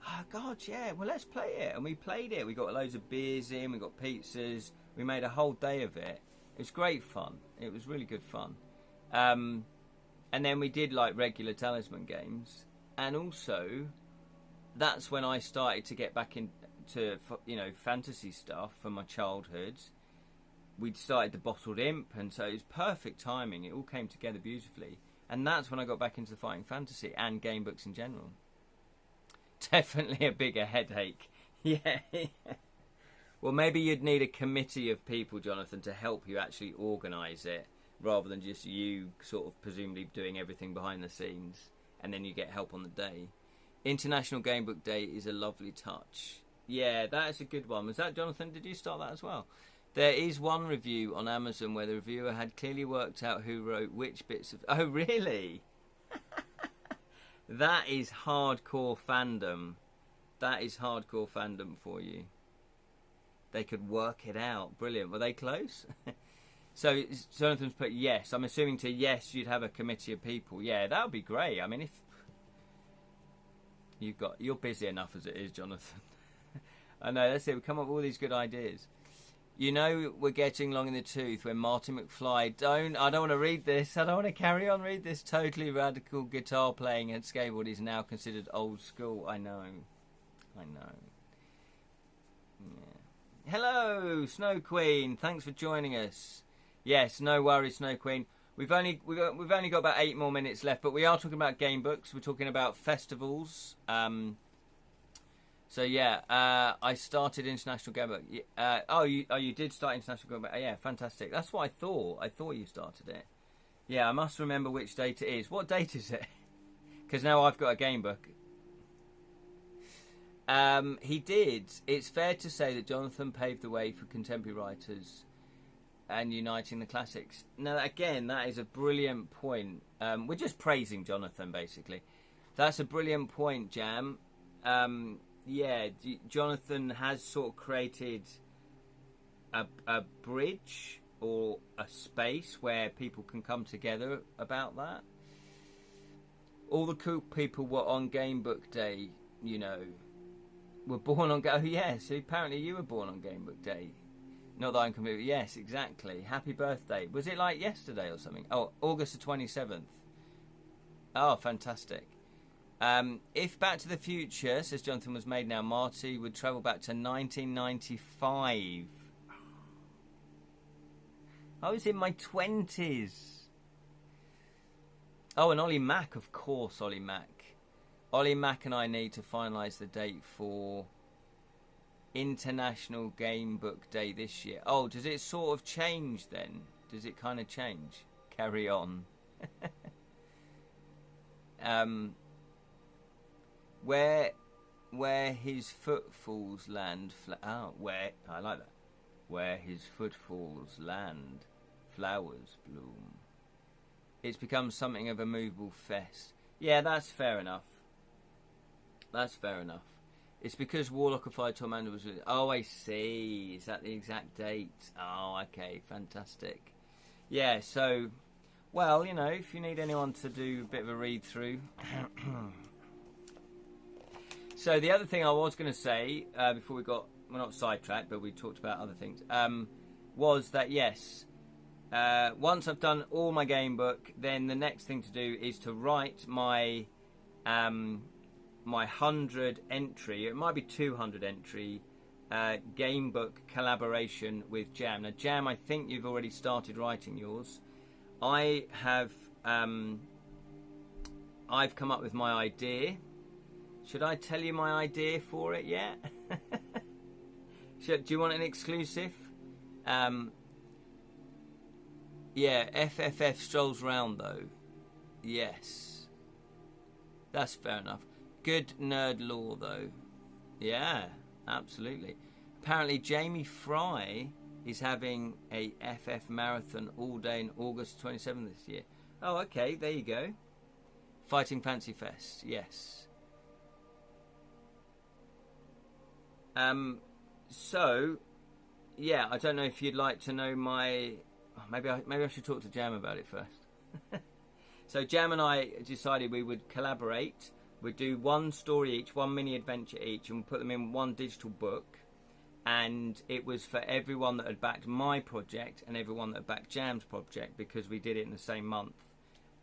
Speaker 1: oh, God, yeah, well, let's play it. And we played it. We got loads of beers in. We got pizzas. We made a whole day of it. It was great fun. It was really good fun. And then we did, like, regular Talisman games. And also, that's when I started to get back into, you know, fantasy stuff from my childhood. We'd started the Bottled Imp, and so it was perfect timing. It all came together beautifully. And that's when I got back into Fighting Fantasy and game books in general. Definitely a bigger headache. Yeah. Well, maybe you'd need a committee of people, Jonathan, to help you actually organise it, rather than just you sort of presumably doing everything behind the scenes, and then you get help on the day. International Game Book Day is a lovely touch. Yeah, that is a good one. Was that, Jonathan? Did you start that as well? There is one review on Amazon where the reviewer had clearly worked out who wrote which bits of... Oh, really? That is hardcore fandom. That is hardcore fandom for you. They could work it out. Brilliant.Ere they close? So Jonathan's put yes. I'm assuming to yes you'd have a committee of people. Yeah, that would be great. I mean, if you're busy enough as it is, Jonathan. I know, that's it. We come up with all these good ideas. You know, we're getting long in the tooth when Marty McFly, I don't want to read this. I don't want to carry on read this. Totally radical guitar playing and skateboard is now considered old school. I know. Yeah. Hello, Snow Queen. Thanks for joining us. Yes, no worries, Snow Queen. We've only got about 8 more minutes left, but we are talking about game books. We're talking about festivals. So yeah, I started International Game Book. You did start International Game Book. Yeah, fantastic. That's what I thought. I thought you started it. Yeah, I must remember which date it is. What date is it? Because now I've got a game book. He did. It's fair to say that Jonathan paved the way for contemporary writers and uniting the classics. Now, again, that is a brilliant point. We're just praising Jonathan, basically. That's a brilliant point, Jam. Yeah, Jonathan has sort of created a bridge or a space where people can come together about that. All the cool people were on Game Book Day, you know, were born on... Oh, yes, apparently you were born on Game Book Day. Not that I'm completely... Yes, exactly. Happy birthday. Was it like yesterday or something? Oh, August the 27th. Oh, fantastic. If Back to the Future, says Jonathan, was made now, Marty would travel back to 1995. I was in my 20s. Oh, and Ollie Mack, of course, Ollie Mack. Ollie Mack and I need to finalise the date for International Game Book Day this year. Oh, does it sort of change then? Does it kind of change? Carry on. Where his footfalls land... I like that. Where his footfalls land, flowers bloom. It's become something of a movable fest. Yeah, that's fair enough. That's fair enough. It's because Warlock of Fire Tormentor was... Oh, I see. Is that the exact date? Oh, okay. Fantastic. Yeah, so... Well, you know, if you need anyone to do a bit of a read-through... So the other thing I was going to say, before we got... Well, not sidetracked, but we talked about other things, was that, yes, once I've done all my game book, then the next thing to do is to write my... my 100 entry, it might be 200 entry game book collaboration with Jam. Now Jam, I think you've already started writing yours. I have I've come up with my idea. Should I tell you my idea for it yet? Do you want an exclusive? Yeah, FFF strolls round though. Yes, that's fair enough. Good nerd lore, though. Yeah, absolutely. Apparently, Jamie Fry is having a FF marathon all day in August 27th this year. Oh, okay, there you go. Fighting Fancy Fest, yes. So, yeah, I don't know if you'd like to know my... Oh, maybe I should talk to Jam about it first. So Jam and I decided we would collaborate. We'd do one story each, one mini adventure each, and we'd put them in one digital book. And it was for everyone that had backed my project and everyone that had backed Jam's project, because we did it in the same month.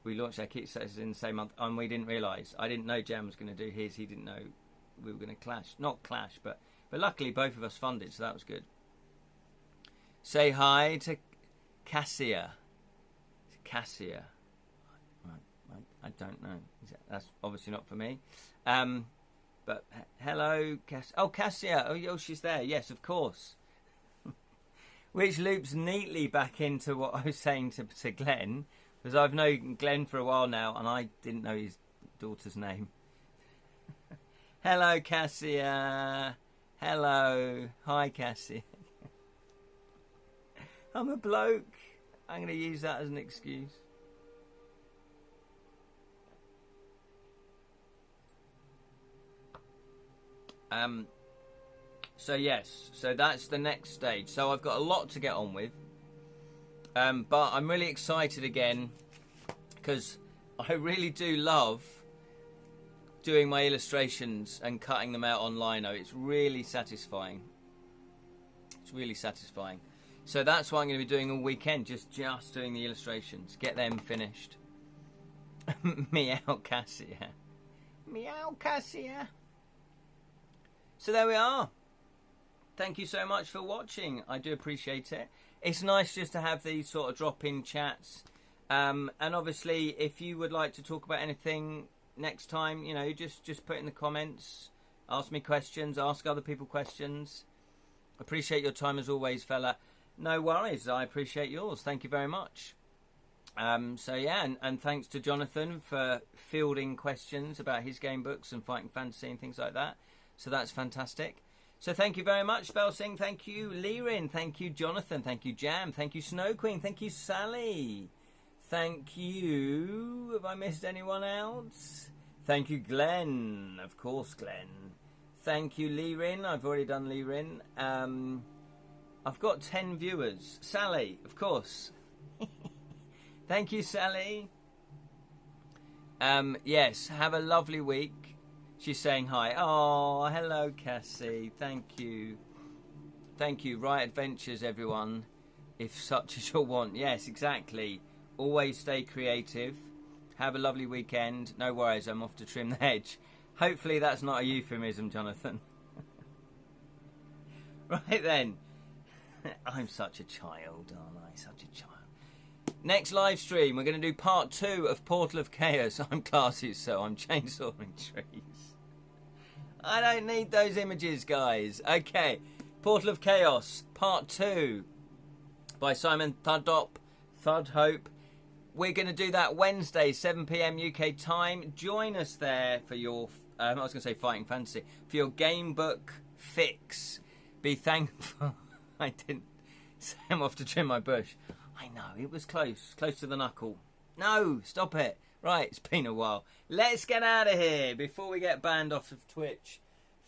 Speaker 1: We launched our Kickstarters in the same month, and we didn't realise. I didn't know Jam was going to do his. He didn't know we were going to clash. Not clash, but luckily both of us funded, so that was good. Say hi to Cassia. Cassia. I don't know. That's obviously not for me. But hello, Cassia. Oh, Cassia. Oh, she's there. Yes, of course. Which loops neatly back into what I was saying to Glenn, because I've known Glenn for a while now, and I didn't know his daughter's name. Hello, Cassia. Hello. Hi, Cassia. I'm a bloke. I'm going to use that as an excuse. So yes, so that's the next stage. So I've got a lot to get on with, but I'm really excited again because I really do love doing my illustrations and cutting them out on lino. It's really satisfying. It's really satisfying. So that's what I'm going to be doing all weekend, just doing the illustrations, get them finished. Meow Cassia. Meow Cassia. So there we are. Thank you so much for watching. I do appreciate it. It's nice just to have these sort of drop-in chats. And obviously, if you would like to talk about anything next time, you know, just put in the comments. Ask me questions. Ask other people questions. Appreciate your time as always, fella. No worries. I appreciate yours. Thank you very much. So yeah, and thanks to Jonathan for fielding questions about his game books and Fighting Fantasy and things like that. So that's fantastic. So thank you very much, Spellsing. Thank you, Lirin. Thank you, Jonathan. Thank you, Jam. Thank you, Snow Queen. Thank you, Sally. Thank you. Have I missed anyone else? Thank you, Glenn. Of course, Glenn. Thank you, Lirin. I've already done Lirin. I've got 10 viewers. Sally, of course. Thank you, Sally. Yes, have a lovely week. She's saying hi. Oh, hello, Cassie. Thank you. Thank you. Right adventures, everyone. If such is your want. Yes, exactly. Always stay creative. Have a lovely weekend. No worries, I'm off to trim the hedge. Hopefully that's not a euphemism, Jonathan. Right then. I'm such a child, aren't I? Such a child. Next live stream, we're going to do part 2 of Portal of Chaos. I'm classy, so I'm chainsawing trees. I don't need those images, guys. Okay, Portal of Chaos, part 2 by Simon Thudhope. We're going to do that Wednesday, 7 PM UK time. Join us there for your, I was going to say Fighting Fantasy, for your game book fix. Be thankful I didn't say I'm off to trim my bush. I know, it was close to the knuckle. No, stop it. Right, it's been a while. Let's get out of here before we get banned off of Twitch.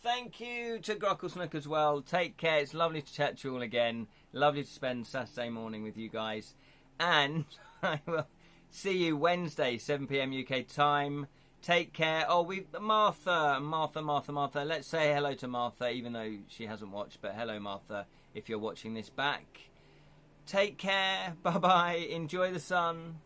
Speaker 1: Thank you to Grocklesnook as well. Take care. It's lovely to chat to you all again. Lovely to spend Saturday morning with you guys. And I will see you Wednesday, 7 p.m. UK time. Take care. Oh, Martha. Let's say hello to Martha, even though she hasn't watched. But hello, Martha, if you're watching this back. Take care. Bye-bye. Enjoy the sun.